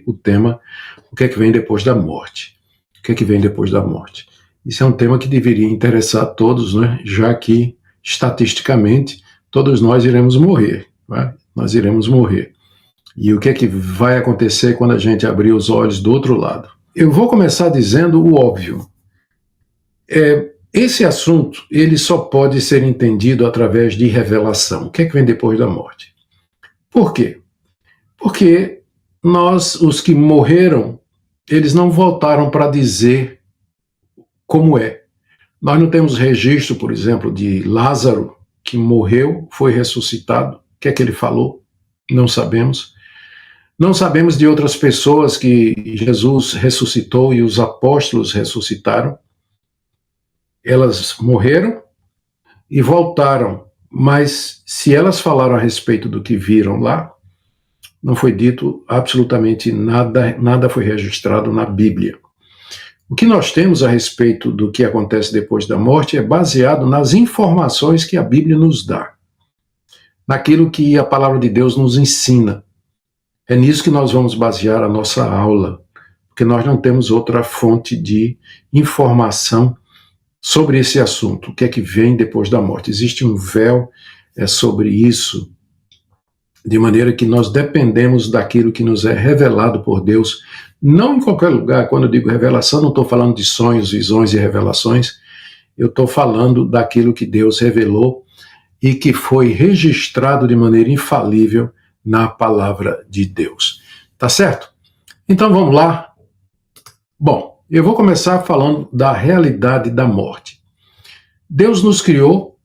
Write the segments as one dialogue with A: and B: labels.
A: o tema, o que é que vem depois da morte. O que é que vem depois da morte? Isso é um tema que deveria interessar a todos, né? Já que, estatisticamente, todos nós iremos morrer. Né? Nós iremos morrer. E o que é que vai acontecer quando a gente abrir os olhos do outro lado? Eu vou começar dizendo o óbvio. Esse assunto ele só pode ser entendido através de revelação. O que é que vem depois da morte? Por quê? Porque nós, os que morreram, eles não voltaram para dizer como é. Nós não temos registro, por exemplo, de Lázaro, que morreu, foi ressuscitado. O que é que ele falou? Não sabemos. Não sabemos de outras pessoas que Jesus ressuscitou e os apóstolos ressuscitaram. Elas morreram e voltaram, mas se elas falaram a respeito do que viram lá, não foi dito absolutamente nada, nada foi registrado na Bíblia. O que nós temos a respeito do que acontece depois da morte é baseado nas informações que a Bíblia nos dá, naquilo que a palavra de Deus nos ensina. É nisso que nós vamos basear a nossa aula, porque nós não temos outra fonte de informação sobre esse assunto, o que é que vem depois da morte. Existe um véu sobre isso, de maneira que nós dependemos daquilo que nos é revelado por Deus, não em qualquer lugar. Quando eu digo revelação, não estou falando de sonhos, visões e revelações, eu estou falando daquilo que Deus revelou e que foi registrado de maneira infalível na palavra de Deus. Tá certo? Então vamos lá. Bom, eu vou começar falando da realidade da morte. Deus nos criou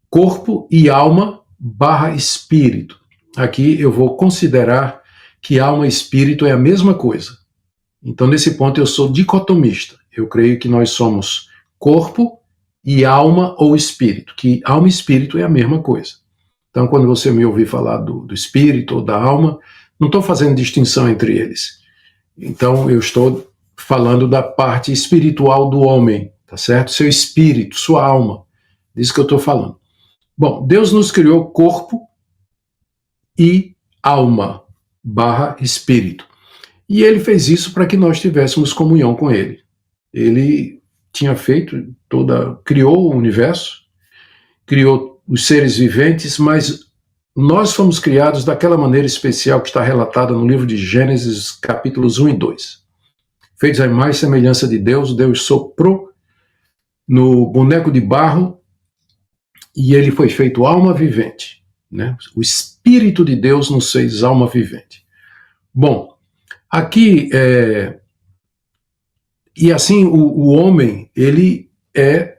A: corpo e alma / espírito. Aqui eu vou considerar que alma e espírito é a mesma coisa. Então, nesse ponto, eu sou dicotomista. Eu creio que nós somos corpo e alma ou espírito, que alma e espírito é a mesma coisa. Então, quando você me ouvir falar do espírito ou da alma, não estou fazendo distinção entre eles. Então, eu estou falando da parte espiritual do homem, tá certo? Seu espírito, sua alma. Disso que eu estou falando. Bom, Deus nos criou corpo e alma / espírito. E ele fez isso para que nós tivéssemos comunhão com ele. Ele tinha feito criou o universo, criou os seres viventes, mas nós fomos criados daquela maneira especial que está relatada no livro de Gênesis, capítulos 1 e 2. Feitos à imagem e semelhança de Deus, Deus soprou no boneco de barro e ele foi feito alma vivente. Né? O Espírito de Deus nos fez alma vivente. Bom, aqui, e assim o homem, ele é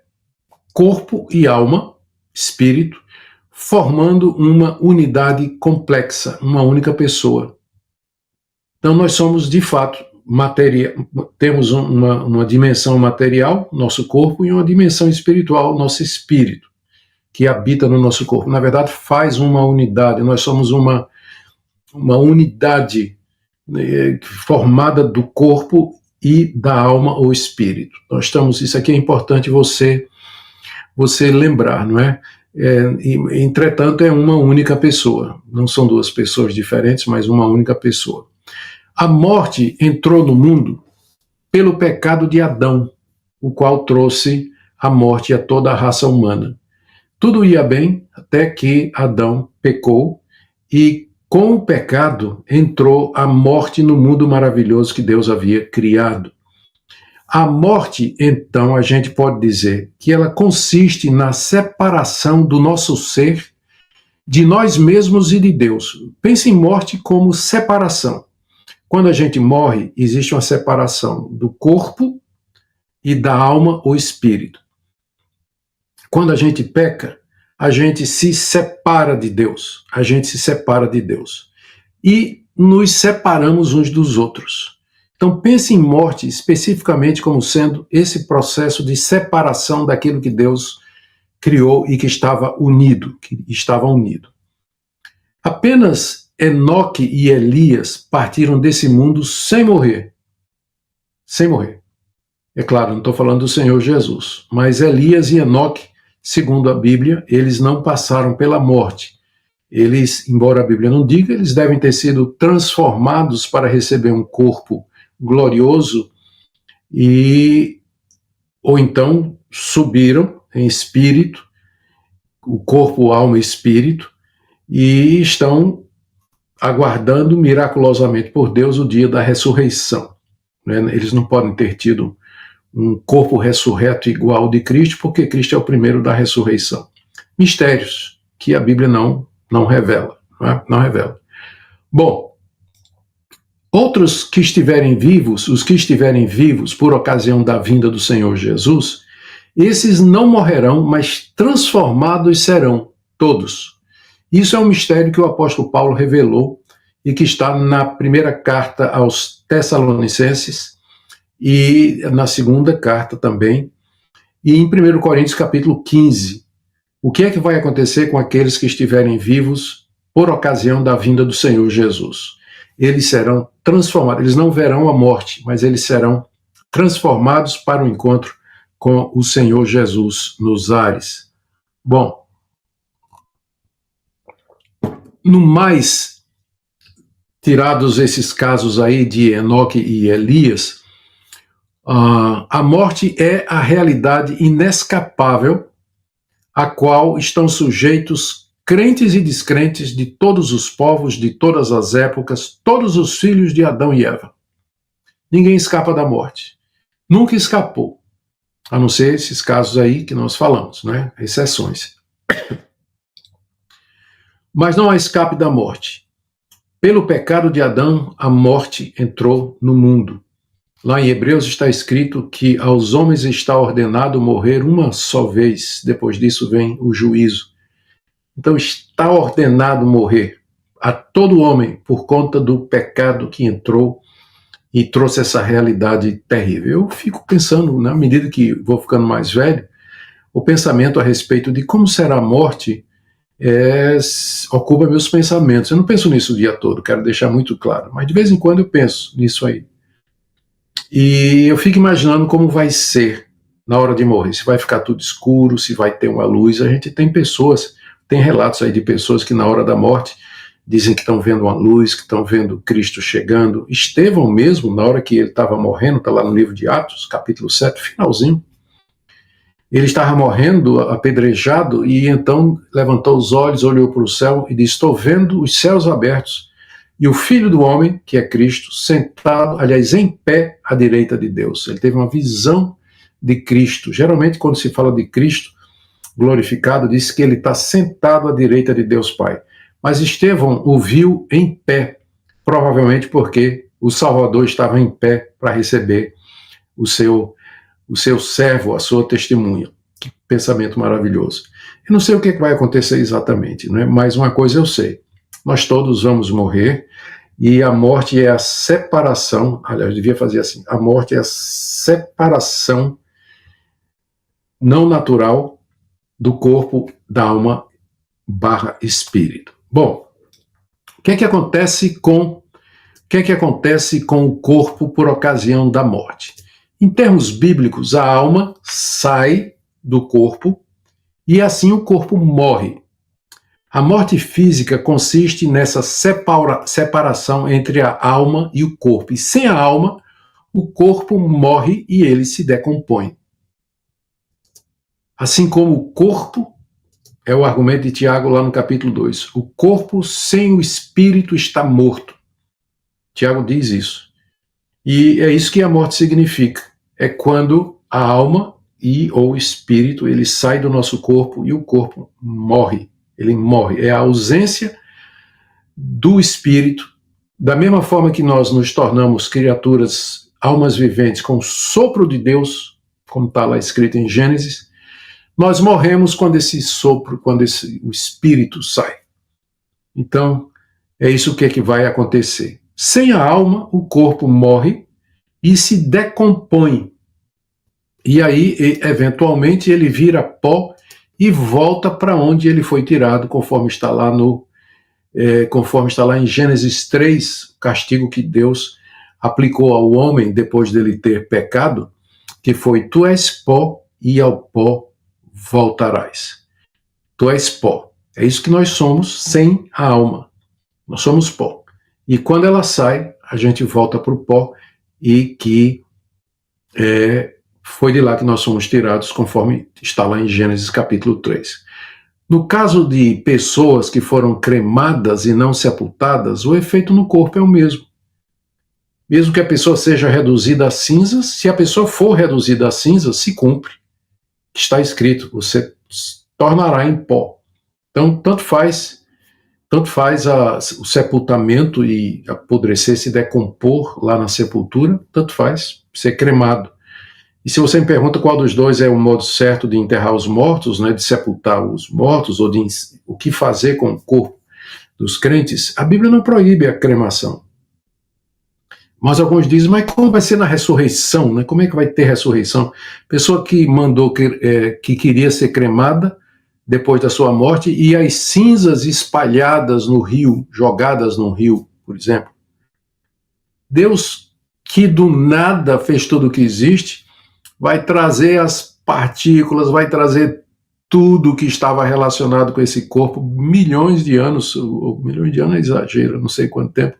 A: corpo e alma, espírito, formando uma unidade complexa, uma única pessoa. Então nós somos, de fato, temos uma dimensão material, nosso corpo, e uma dimensão espiritual, nosso espírito, que habita no nosso corpo. Na verdade, faz uma unidade. Nós somos uma unidade formada do corpo e da alma ou espírito. Isso aqui é importante você lembrar, não é? Entretanto, é uma única pessoa. Não são duas pessoas diferentes, mas uma única pessoa. A morte entrou no mundo pelo pecado de Adão, o qual trouxe a morte a toda a raça humana. Tudo ia bem até que Adão pecou e com o pecado entrou a morte no mundo maravilhoso que Deus havia criado. A morte, então, a gente pode dizer que ela consiste na separação do nosso ser de nós mesmos e de Deus. Pense em morte como separação. Quando a gente morre, existe uma separação do corpo e da alma ou espírito. Quando a gente peca, a gente se separa de Deus. A gente se separa de Deus. E nos separamos uns dos outros. Então pense em morte especificamente como sendo esse processo de separação daquilo que Deus criou e que estava unido. Apenas Enoque e Elias partiram desse mundo sem morrer. Sem morrer. É claro, não estou falando do Senhor Jesus, mas Elias e Enoque, segundo a Bíblia, eles não passaram pela morte. Eles, embora a Bíblia não diga, eles devem ter sido transformados para receber um corpo glorioso ou então subiram em espírito, o corpo, alma e espírito, e estão aguardando miraculosamente por Deus o dia da ressurreição. Eles não podem ter tido um corpo ressurreto igual ao de Cristo, porque Cristo é o primeiro da ressurreição. Mistérios que a Bíblia não revela. Não revela. Bom, outros que estiverem vivos, os que estiverem vivos por ocasião da vinda do Senhor Jesus, esses não morrerão, mas transformados serão todos. Isso é um mistério que o apóstolo Paulo revelou e que está na primeira carta aos Tessalonicenses e na segunda carta também, e em 1 Coríntios capítulo 15. O que é que vai acontecer com aqueles que estiverem vivos por ocasião da vinda do Senhor Jesus? Eles serão transformados, eles não verão a morte, mas eles serão transformados para o encontro com o Senhor Jesus nos ares. Bom, no mais, tirados esses casos aí de Enoque e Elias, a morte é a realidade inescapável a qual estão sujeitos crentes e descrentes de todos os povos, de todas as épocas, todos os filhos de Adão e Eva. Ninguém escapa da morte. Nunca escapou. A não ser esses casos aí que nós falamos, né? Exceções. Mas não há escape da morte. Pelo pecado de Adão, a morte entrou no mundo. Lá em Hebreus está escrito que aos homens está ordenado morrer uma só vez, depois disso vem o juízo. Então está ordenado morrer a todo homem por conta do pecado que entrou e trouxe essa realidade terrível. Eu fico pensando, na medida que vou ficando mais velho, o pensamento a respeito de como será a morte ocupa meus pensamentos. Eu não penso nisso o dia todo, quero deixar muito claro, mas de vez em quando eu penso nisso aí. E eu fico imaginando como vai ser na hora de morrer, se vai ficar tudo escuro, se vai ter uma luz. A gente tem relatos aí de pessoas que na hora da morte dizem que estão vendo uma luz, que estão vendo Cristo chegando. Estevão mesmo, na hora que ele estava morrendo, está lá no livro de Atos, capítulo 7, finalzinho, ele estava morrendo, apedrejado, e então levantou os olhos, olhou para o céu e disse: estou vendo os céus abertos e o Filho do Homem, que é Cristo, sentado, aliás, em pé à direita de Deus. Ele teve uma visão de Cristo. Geralmente, quando se fala de Cristo glorificado, diz que ele está sentado à direita de Deus Pai. Mas Estevão o viu em pé, provavelmente porque o Salvador estava em pé para receber o seu servo, a sua testemunha. Que pensamento maravilhoso. Eu não sei o que vai acontecer exatamente, né? Mas uma coisa eu sei. Nós todos vamos morrer, e a morte é a separação, aliás, eu devia fazer assim, a morte é a separação não natural do corpo, da alma / espírito. Bom, o que é que acontece com o corpo por ocasião da morte? Em termos bíblicos, a alma sai do corpo e assim o corpo morre. A morte física consiste nessa separação entre a alma e o corpo. E sem a alma, o corpo morre e ele se decompõe. Assim como o corpo, é o argumento de Tiago lá no capítulo 2, o corpo sem o espírito está morto. Tiago diz isso. E é isso que a morte significa. É quando a alma ou o espírito, ele sai do nosso corpo e o corpo morre. Ele morre. É a ausência do espírito. Da mesma forma que nós nos tornamos criaturas, almas viventes, com o sopro de Deus, como está lá escrito em Gênesis, nós morremos quando esse sopro, o espírito sai. Então, é isso que vai acontecer. Sem a alma, o corpo morre e se decompõe. E aí, eventualmente, ele vira pó e volta para onde ele foi tirado, conforme está lá em Gênesis 3, o castigo que Deus aplicou ao homem depois dele ter pecado, que foi: tu és pó e ao pó voltarás. Tu és pó. É isso que nós somos sem a alma. Nós somos pó. E quando ela sai, a gente volta para o pó e que foi de lá que nós somos tirados, conforme está lá em Gênesis capítulo 3. No caso de pessoas que foram cremadas e não sepultadas, o efeito no corpo é o mesmo. Mesmo que a pessoa seja reduzida a cinzas, se a pessoa for reduzida a cinzas, se cumpre. Está escrito, você tornará em pó. Então, tanto faz o sepultamento e apodrecer, se decompor lá na sepultura, tanto faz ser cremado. E se você me pergunta qual dos dois é o modo certo de enterrar os mortos, né, de sepultar os mortos, ou o que fazer com o corpo dos crentes, a Bíblia não proíbe a cremação. Mas alguns dizem, mas como vai ser na ressurreição? Né? Como é que vai ter ressurreição? Pessoa que mandou que queria ser cremada depois da sua morte e as cinzas espalhadas no rio, jogadas no rio, por exemplo. Deus, que do nada fez tudo o que existe, vai trazer as partículas, vai trazer tudo que estava relacionado com esse corpo, milhões de anos é exagero, não sei quanto tempo,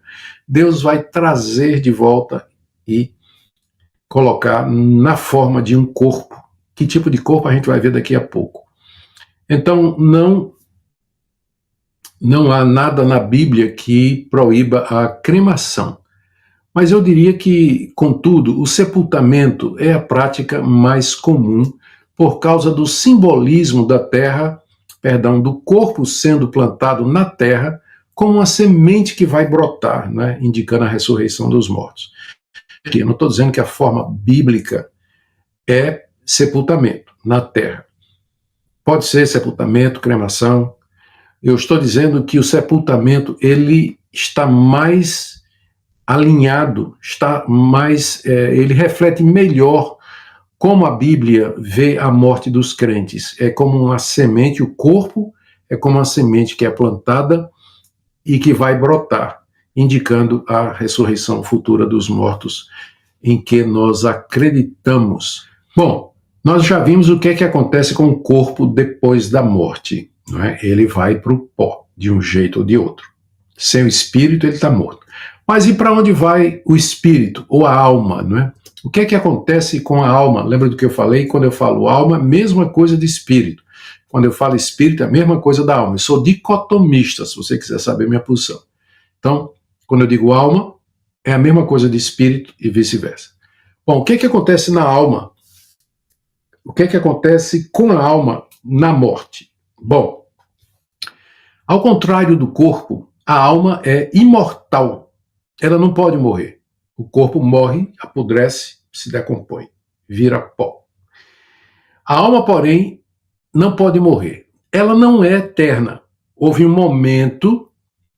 A: Deus vai trazer de volta e colocar na forma de um corpo. Que tipo de corpo a gente vai ver daqui a pouco. Então, não há nada na Bíblia que proíba a cremação. Mas eu diria que, contudo, o sepultamento é a prática mais comum por causa do simbolismo da terra, do corpo sendo plantado na terra como uma semente que vai brotar, né, indicando a ressurreição dos mortos. Eu não estou dizendo que a forma bíblica é sepultamento na terra. Pode ser sepultamento, cremação. Eu estou dizendo que o sepultamento ele está mais alinhado, ele reflete melhor como a Bíblia vê a morte dos crentes. É como uma semente, o corpo é como uma semente que é plantada e que vai brotar, indicando a ressurreição futura dos mortos em que nós acreditamos. Bom, nós já vimos o que é que acontece com o corpo depois da morte. Não é? Ele vai para o pó, de um jeito ou de outro. Sem o espírito, ele está morto. Mas e para onde vai o espírito, ou a alma? Não é? O que é que acontece com a alma? Lembra do que eu falei? Quando eu falo alma, mesma coisa de espírito. Quando eu falo espírito, é a mesma coisa da alma. Eu sou dicotomista, se você quiser saber minha posição. Então, quando eu digo alma, é a mesma coisa de espírito e vice-versa. Bom, o que é que acontece na alma? O que é que acontece com a alma na morte? Bom, ao contrário do corpo, a alma é imortal. Ela não pode morrer. O corpo morre, apodrece, se decompõe, vira pó. A alma, porém, não pode morrer. Ela não é eterna. Houve um momento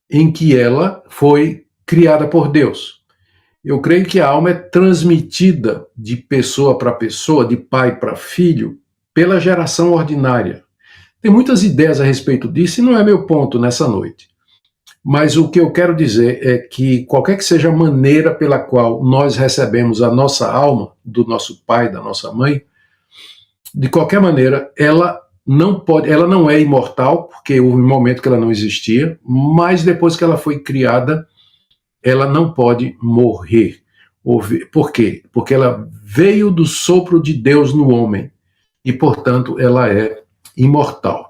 A: em que ela foi criada por Deus. Eu creio que a alma é transmitida de pessoa para pessoa, de pai para filho, pela geração ordinária. Tem muitas ideias a respeito disso e não é meu ponto nessa noite. Mas o que eu quero dizer é que qualquer que seja a maneira pela qual nós recebemos a nossa alma, do nosso pai, da nossa mãe, de qualquer maneira, ela não é imortal, porque houve um momento que ela não existia, mas depois que ela foi criada, ela não pode morrer. Por quê? Porque ela veio do sopro de Deus no homem e, portanto, ela é imortal.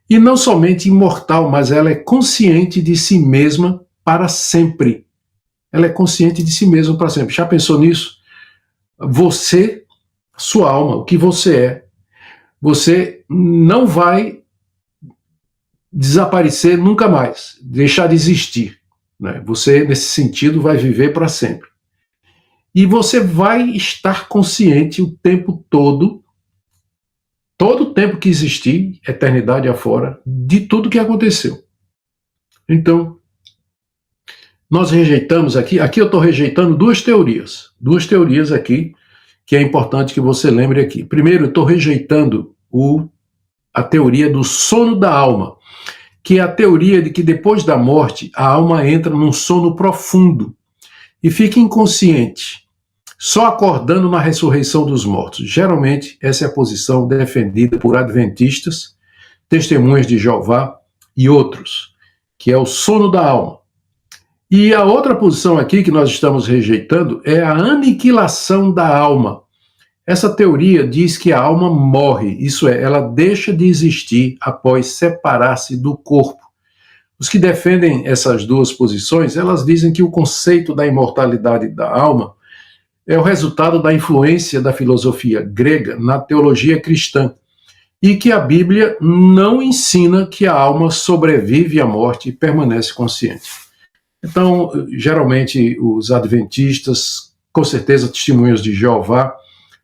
A: E não somente imortal, mas ela é consciente de si mesma para sempre. Ela é consciente de si mesma para sempre. Já pensou nisso? Você, sua alma, o que você é, você não vai desaparecer nunca mais, deixar de existir. Né? Você, nesse sentido, vai viver para sempre. E você vai estar consciente o tempo todo o tempo que existir, eternidade afora, de tudo que aconteceu. Então, nós rejeitamos aqui eu estou rejeitando duas teorias aqui, que é importante que você lembre aqui. Primeiro, eu estou rejeitando a teoria do sono da alma, que é a teoria de que depois da morte, a alma entra num sono profundo e fica inconsciente, só acordando na ressurreição dos mortos. Geralmente, essa é a posição defendida por adventistas, testemunhas de Jeová e outros, que é o sono da alma. E a outra posição aqui que nós estamos rejeitando é a aniquilação da alma. Essa teoria diz que a alma morre, isso é, ela deixa de existir após separar-se do corpo. Os que defendem essas duas posições, elas dizem que o conceito da imortalidade da alma é o resultado da influência da filosofia grega na teologia cristã e que a Bíblia não ensina que a alma sobrevive à morte e permanece consciente. Então, geralmente, os adventistas, com certeza testemunhas de Jeová,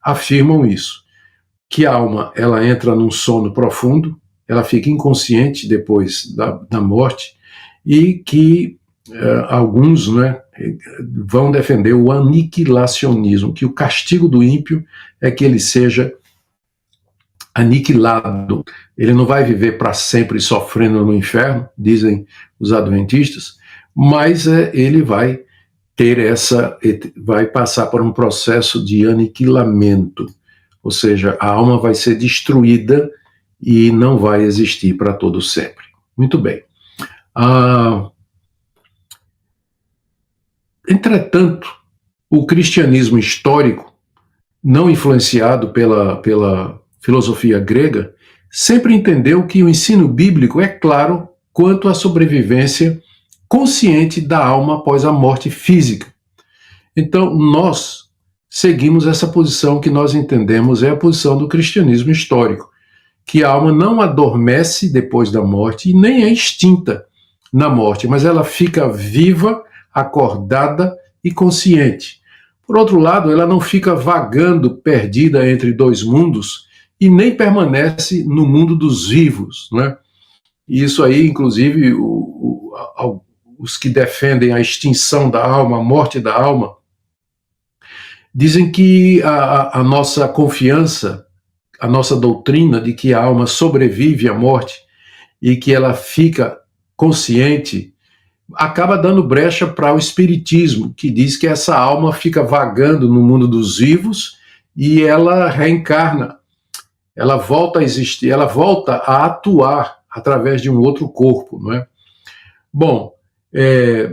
A: afirmam isso, que a alma ela entra num sono profundo, ela fica inconsciente depois da morte e que alguns, né, vão defender o aniquilacionismo, que o castigo do ímpio é que ele seja aniquilado. Ele não vai viver para sempre sofrendo no inferno, dizem os adventistas, mas ele vai vai passar por um processo de aniquilamento, ou seja, a alma vai ser destruída e não vai existir para todo sempre. Muito bem. Entretanto, o cristianismo histórico, não influenciado pela filosofia grega, sempre entendeu que o ensino bíblico é claro quanto à sobrevivência consciente da alma após a morte física. Então, nós seguimos essa posição que nós entendemos é a posição do cristianismo histórico, que a alma não adormece depois da morte e nem é extinta na morte, mas ela fica viva, acordada e consciente. Por outro lado, ela não fica vagando perdida entre dois mundos e nem permanece no mundo dos vivos, não é? E isso aí, inclusive, os que defendem a extinção da alma, a morte da alma, dizem que a nossa confiança, a nossa doutrina de que a alma sobrevive à morte e que ela fica consciente, acaba dando brecha para o espiritismo, que diz que essa alma fica vagando no mundo dos vivos e ela reencarna, ela volta a existir, ela volta a atuar através de um outro corpo, não é? Bom,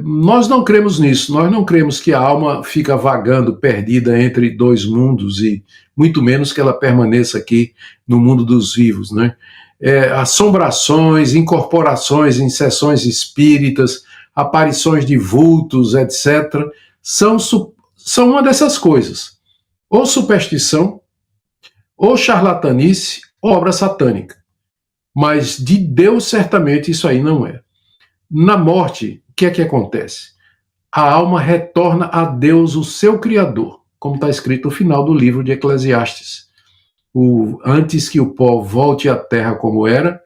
A: nós não cremos nisso, nós não cremos que a alma fica vagando, perdida entre dois mundos e muito menos que ela permaneça aqui no mundo dos vivos, né? Assombrações, incorporações em sessões espíritas, aparições de vultos, etc., são uma dessas coisas. Ou superstição, ou charlatanice, ou obra satânica. Mas de Deus, certamente, isso aí não é. Na morte, o que é que acontece? A alma retorna a Deus, o seu Criador, como está escrito no final do livro de Eclesiastes. Antes que o pó volte à terra como era,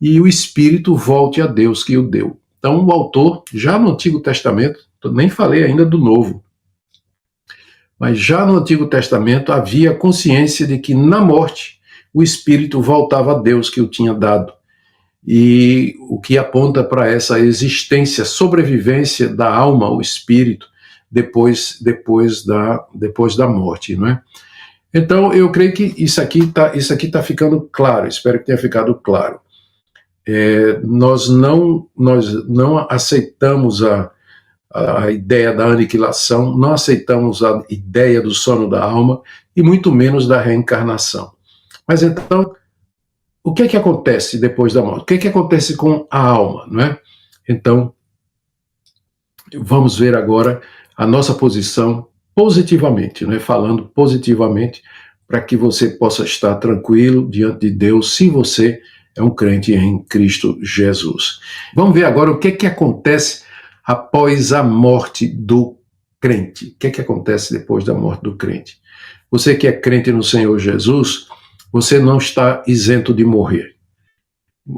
A: e o espírito volte a Deus que o deu. Então, o autor, já no Antigo Testamento, nem falei ainda do Novo, mas já no Antigo Testamento havia consciência de que na morte o espírito voltava a Deus que o tinha dado. E o que aponta para essa existência, sobrevivência da alma, o espírito, depois da morte, não é? Então, eu creio que isso aqui tá ficando claro, espero que tenha ficado claro. Nós não aceitamos a ideia da aniquilação, não aceitamos a ideia do sono da alma e muito menos da reencarnação. Mas então, o que é que acontece depois da morte? O que é que acontece com a alma, não é? Então, vamos ver agora a nossa posição positivamente, não é? Falando positivamente, para que você possa estar tranquilo diante de Deus, se você é um crente em Cristo Jesus. Vamos ver agora o que é que acontece após a morte do crente. O que é que acontece depois da morte do crente? Você que é crente no Senhor Jesus, você não está isento de morrer.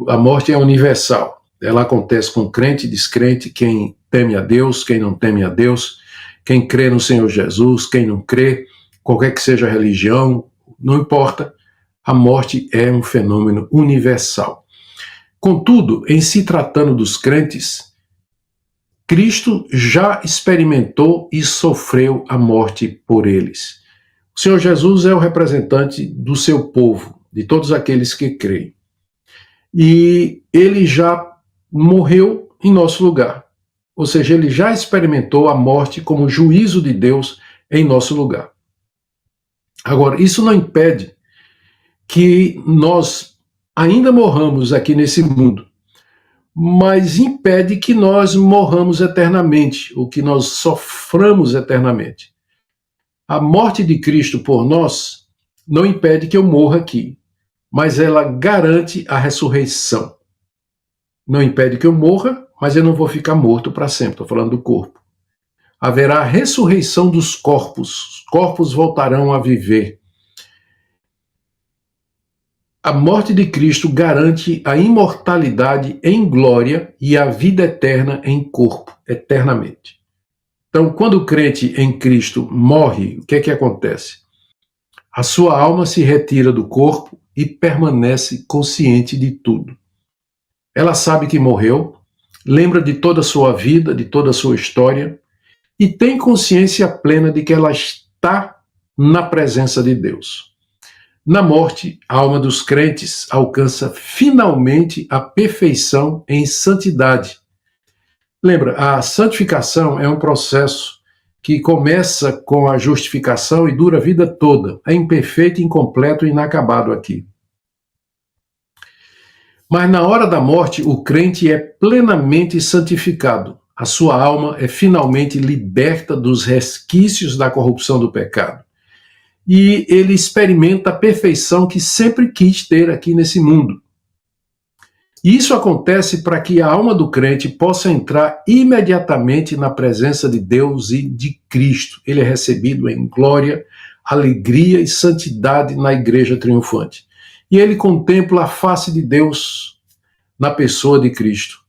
A: A morte é universal. Ela acontece com crente e descrente, quem teme a Deus, quem não teme a Deus, quem crê no Senhor Jesus, quem não crê, qualquer que seja a religião, não importa, a morte é um fenômeno universal. Contudo, em se tratando dos crentes, Cristo já experimentou e sofreu a morte por eles. O Senhor Jesus é o representante do seu povo, de todos aqueles que creem. E ele já morreu em nosso lugar. Ou seja, ele já experimentou a morte como juízo de Deus em nosso lugar. Agora, isso não impede que nós ainda morramos aqui nesse mundo, mas impede que nós morramos eternamente, ou que nós soframos eternamente. A morte de Cristo por nós não impede que eu morra aqui, mas ela garante a ressurreição. Não impede que eu morra, mas eu não vou ficar morto para sempre, estou falando do corpo. Haverá a ressurreição dos corpos, os corpos voltarão a viver. A morte de Cristo garante a imortalidade em glória e a vida eterna em corpo, eternamente. Então, quando o crente em Cristo morre, o que é que acontece? A sua alma se retira do corpo e permanece consciente de tudo. Ela sabe que morreu, lembra de toda a sua vida, de toda a sua história, e tem consciência plena de que ela está na presença de Deus. Na morte, a alma dos crentes alcança finalmente a perfeição em santidade. Lembra, a santificação é um processo que começa com a justificação e dura a vida toda. É imperfeito, incompleto e inacabado aqui. Mas na hora da morte, o crente é plenamente santificado. A sua alma é finalmente liberta dos resquícios da corrupção do pecado. E ele experimenta a perfeição que sempre quis ter aqui nesse mundo. E isso acontece para que a alma do crente possa entrar imediatamente na presença de Deus e de Cristo. Ele é recebido em glória, alegria e santidade na igreja triunfante. E ele contempla a face de Deus na pessoa de Cristo.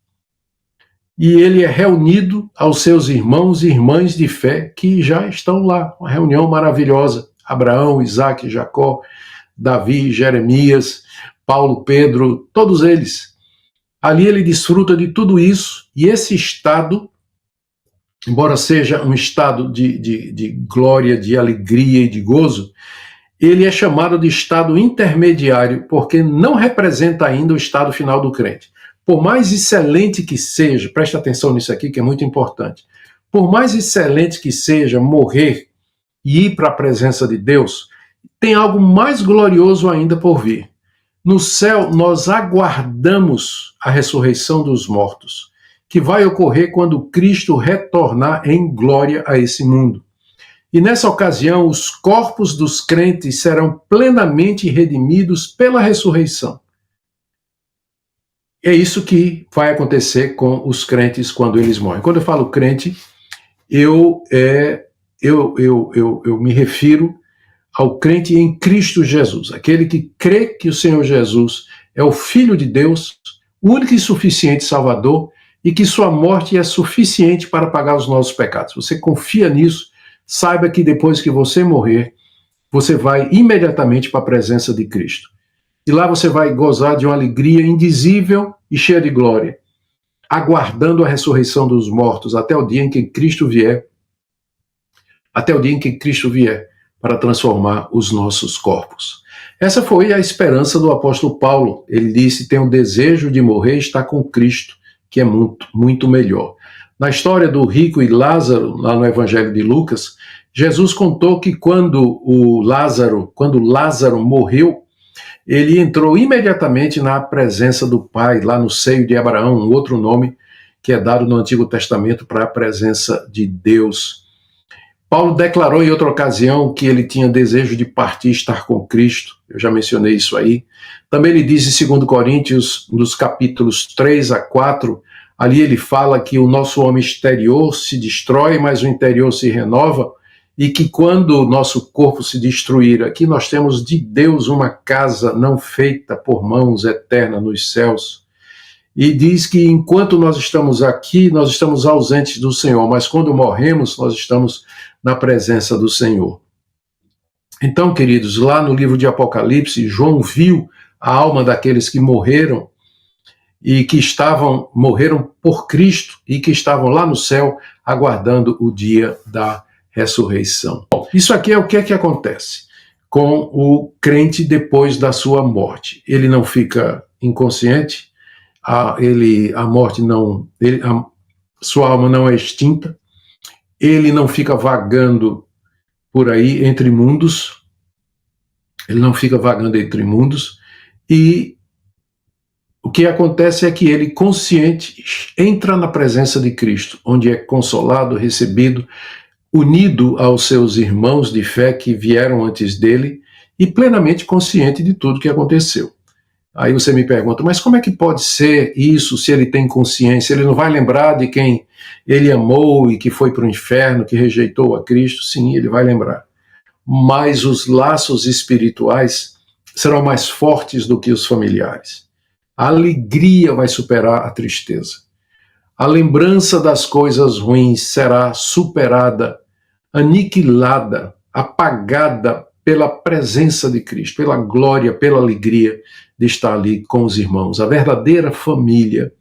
A: E ele é reunido aos seus irmãos e irmãs de fé que já estão lá. Uma reunião maravilhosa. Abraão, Isaac, Jacó, Davi, Jeremias, Paulo, Pedro, todos eles. Ali ele desfruta de tudo isso, e esse estado, embora seja um estado de glória, de alegria e de gozo, ele é chamado de estado intermediário, porque não representa ainda o estado final do crente. Por mais excelente que seja, preste atenção nisso aqui que é muito importante, por mais excelente que seja morrer e ir para a presença de Deus, tem algo mais glorioso ainda por vir. No céu, nós aguardamos a ressurreição dos mortos, que vai ocorrer quando Cristo retornar em glória a esse mundo. E nessa ocasião, os corpos dos crentes serão plenamente redimidos pela ressurreição. É isso que vai acontecer com os crentes quando eles morrem. Quando eu falo crente, eu me refiro ao crente em Cristo Jesus, aquele que crê que o Senhor Jesus é o Filho de Deus, único e suficiente Salvador, e que sua morte é suficiente para pagar os nossos pecados. Você confia nisso, saiba que depois que você morrer, você vai imediatamente para a presença de Cristo. E lá você vai gozar de uma alegria indizível e cheia de glória, aguardando a ressurreição dos mortos até o dia em que Cristo vier, para transformar os nossos corpos. Essa foi a esperança do apóstolo Paulo. Ele disse: tem o desejo de morrer e estar com Cristo, que é muito, muito melhor. Na história do rico e Lázaro, lá no Evangelho de Lucas, Jesus contou que quando Lázaro morreu, ele entrou imediatamente na presença do Pai, lá no seio de Abraão, um outro nome que é dado no Antigo Testamento para a presença de Deus. Paulo declarou em outra ocasião que ele tinha desejo de partir e estar com Cristo. Eu já mencionei isso aí. Também ele diz em 2 Coríntios, nos capítulos 3 a 4, ali ele fala que o nosso homem exterior se destrói, mas o interior se renova, e que quando o nosso corpo se destruir, aqui nós temos de Deus uma casa não feita por mãos, eterna nos céus. E diz que enquanto nós estamos aqui, nós estamos ausentes do Senhor, mas quando morremos, nós estamos na presença do Senhor. Então, queridos, lá no livro de Apocalipse, João viu a alma daqueles que morreram e que morreram por Cristo e que estavam lá no céu aguardando o dia da ressurreição. Isso aqui é o que acontece com o crente depois da sua morte. Ele não fica inconsciente, a morte não, sua alma não é extinta, ele não fica vagando por aí entre mundos, e o que acontece é que ele, consciente, entra na presença de Cristo, onde é consolado, recebido, unido aos seus irmãos de fé que vieram antes dele e plenamente consciente de tudo que aconteceu. Aí você me pergunta, mas como é que pode ser isso se ele tem consciência? Ele não vai lembrar de quem ele amou e que foi para o inferno, que rejeitou a Cristo? Sim, ele vai lembrar. Mas os laços espirituais serão mais fortes do que os familiares. A alegria vai superar a tristeza. A lembrança das coisas ruins será superada, aniquilada, apagada pela presença de Cristo, pela glória, pela alegria de estar ali com os irmãos. A verdadeira família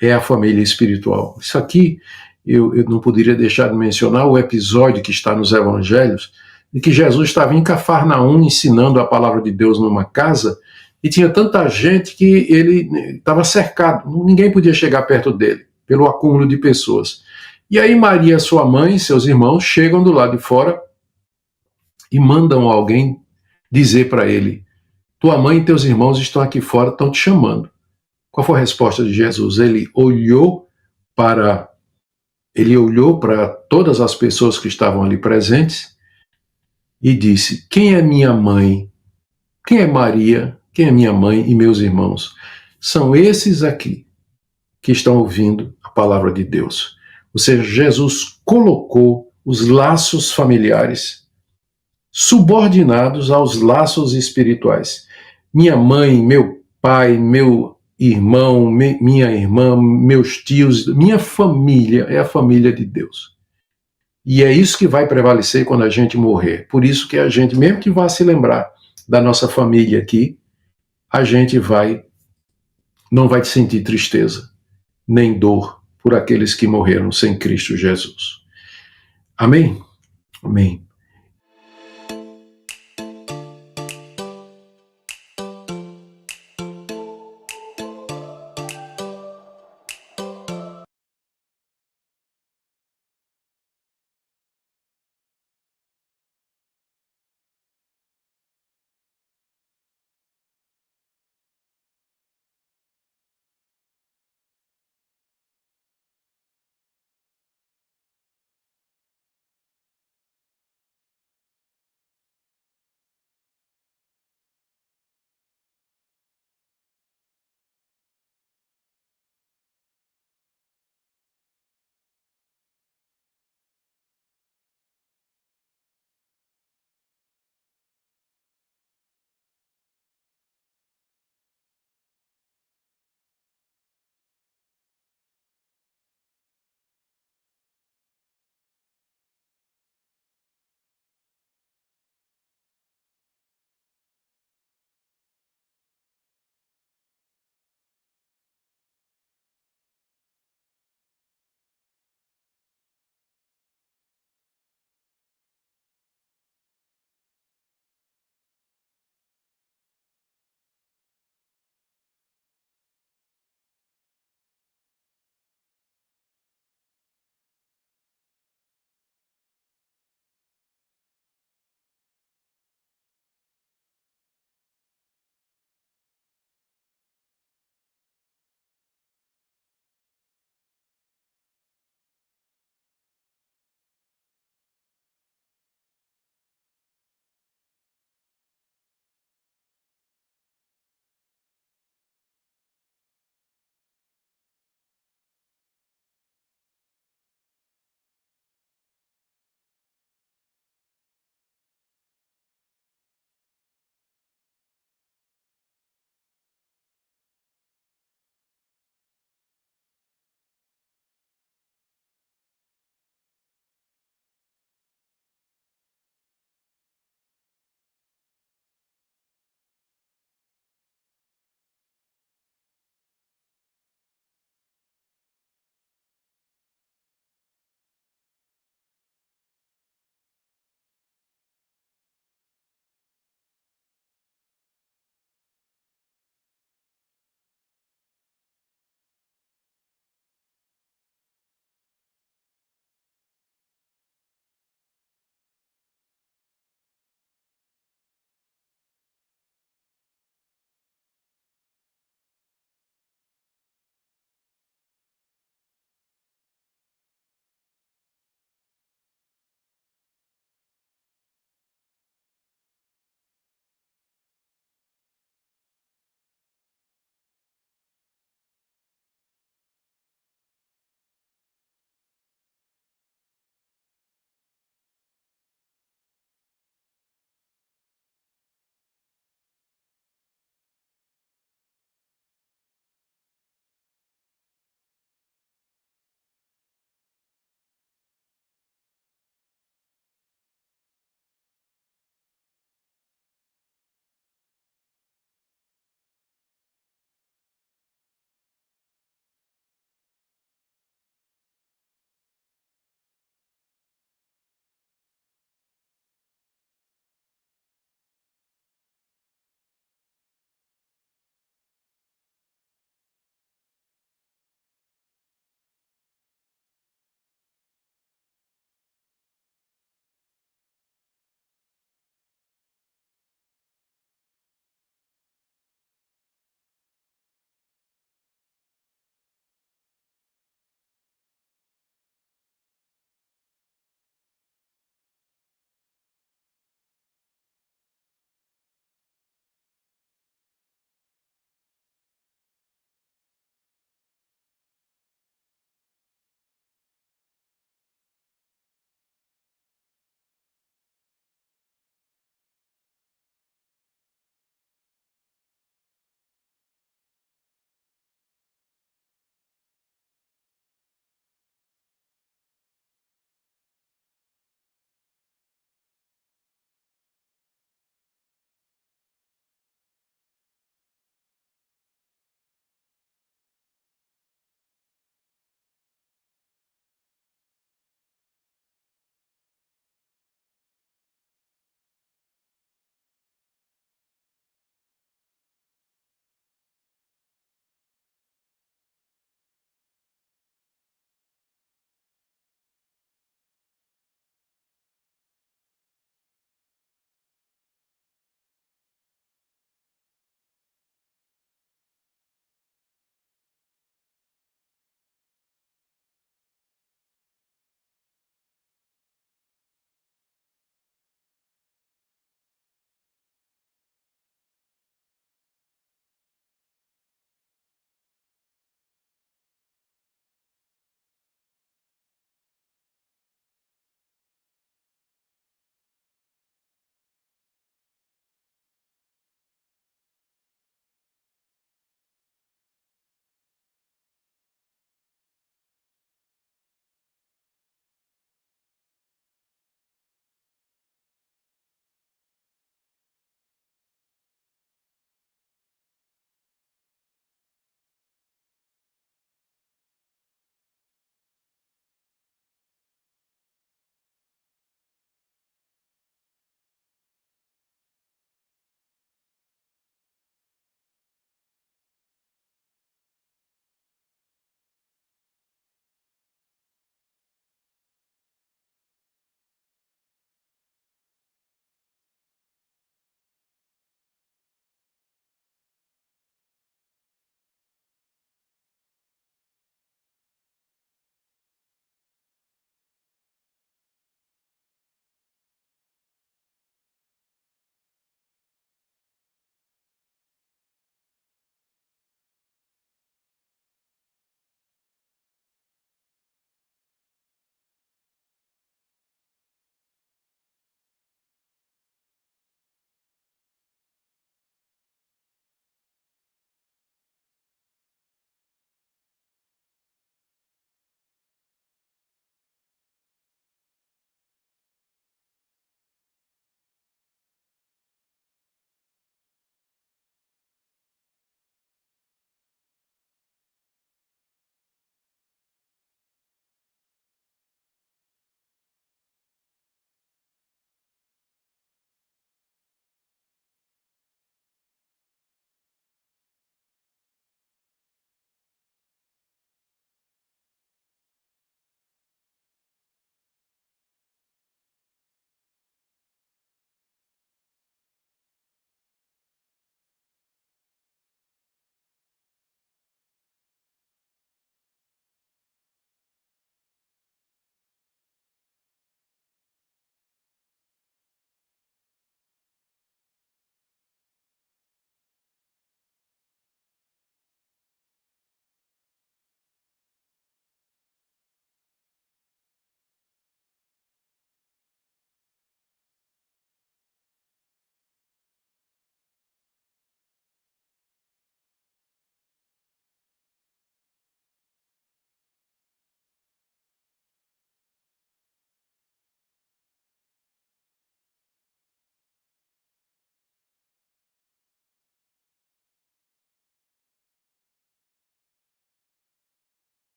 A: é a família espiritual. Isso aqui, eu não poderia deixar de mencionar o episódio que está nos evangelhos, de que Jesus estava em Cafarnaum ensinando a palavra de Deus numa casa, e tinha tanta gente que ele estava cercado, ninguém podia chegar perto dele, pelo acúmulo de pessoas. E aí Maria, sua mãe e seus irmãos chegam do lado de fora e mandam alguém dizer para ele, tua mãe e teus irmãos estão aqui fora, estão te chamando. Qual foi a resposta de Jesus? Ele olhou para todas as pessoas que estavam ali presentes e disse, quem é minha mãe? Quem é Maria? Quem é minha mãe e meus irmãos? São esses aqui que estão ouvindo a palavra de Deus. Ou seja, Jesus colocou os laços familiares subordinados aos laços espirituais. Minha mãe, meu pai, meu irmão, minha irmã, meus tios, minha família é a família de Deus. E é isso que vai prevalecer quando a gente morrer. Por isso que a gente, mesmo que vá se lembrar da nossa família aqui, a gente não vai sentir tristeza, nem dor por aqueles que morreram sem Cristo Jesus. Amém? Amém.